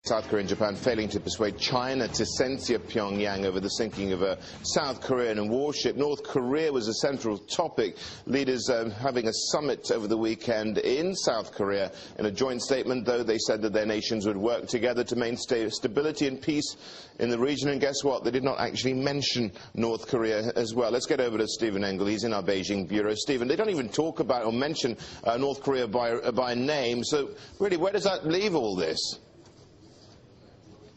South Korea and Japan failing to persuade China to censure Pyongyang over the sinking of a South Korean warship. North Korea was a central topic. Leaders having a summit over the weekend in South Korea. In a joint statement, though, they said that their nations would work together to maintain stability and peace in the region. And guess what? They did not actually mention North Korea as well. Let's get over to Stephen Engel. He's in our Beijing bureau. Stephen, they don't even talk about or mention North Korea by name. So really, where does that leave all this?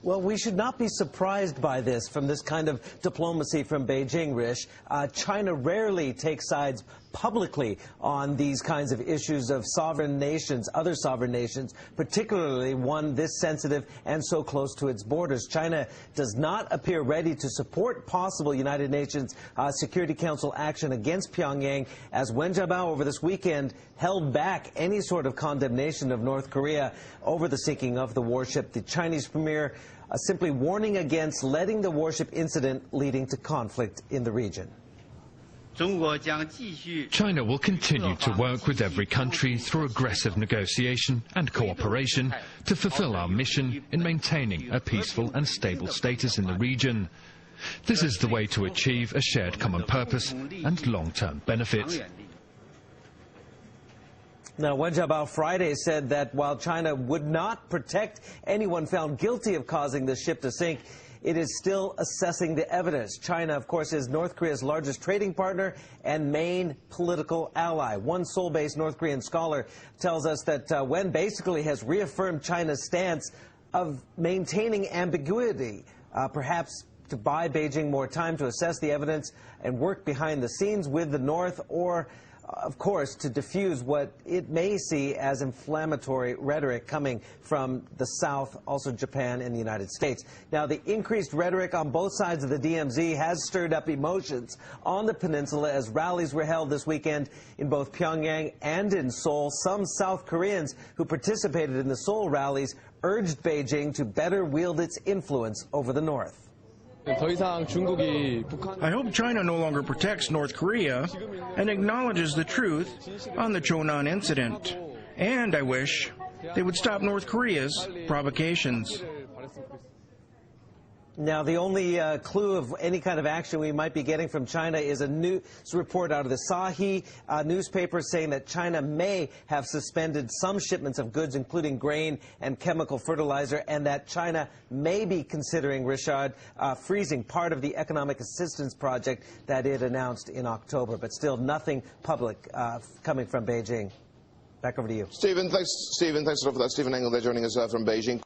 Well, we should not be surprised by this, from this kind of diplomacy from Beijing, Rish. China rarely takes sides publicly on these kinds of issues of sovereign nations, other sovereign nations, particularly one this sensitive and so close to its borders. China does not appear ready to support possible United Nations Security Council action against Pyongyang, as Wen Jiabao over this weekend held back any sort of condemnation of North Korea over the sinking of the warship. The Chinese premier simply warning against letting the warship incident leading to conflict in the region. China will continue to work with every country through aggressive negotiation and cooperation to fulfill our mission in maintaining a peaceful and stable status in the region. This is the way to achieve a shared common purpose and long-term benefit. Now, Wen Jiabao Friday said that while China would not protect anyone found guilty of causing the ship to sink, it is still assessing the evidence. China, of course, is North Korea's largest trading partner and main political ally. One Seoul-based North Korean scholar tells us that Wen basically has reaffirmed China's stance of maintaining ambiguity, perhaps to buy Beijing more time to assess the evidence and work behind the scenes with the North, or of course, to diffuse what it may see as inflammatory rhetoric coming from the South, also Japan and the United States. Now, the increased rhetoric on both sides of the DMZ has stirred up emotions on the peninsula as rallies were held this weekend in both Pyongyang and in Seoul. Some South Koreans who participated in the Seoul rallies urged Beijing to better wield its influence over the North. I hope China no longer protects North Korea and acknowledges the truth on the Chonan incident. And I wish they would stop North Korea's provocations. Now, the only clue of any kind of action we might be getting from China is a news report out of the Sahi newspaper saying that China may have suspended some shipments of goods, including grain and chemical fertilizer, and that China may be considering, Richard, freezing part of the economic assistance project that it announced in October. But still nothing public coming from Beijing. Back over to you. Stephen, thanks a lot for that. Stephen Engel there joining us from Beijing.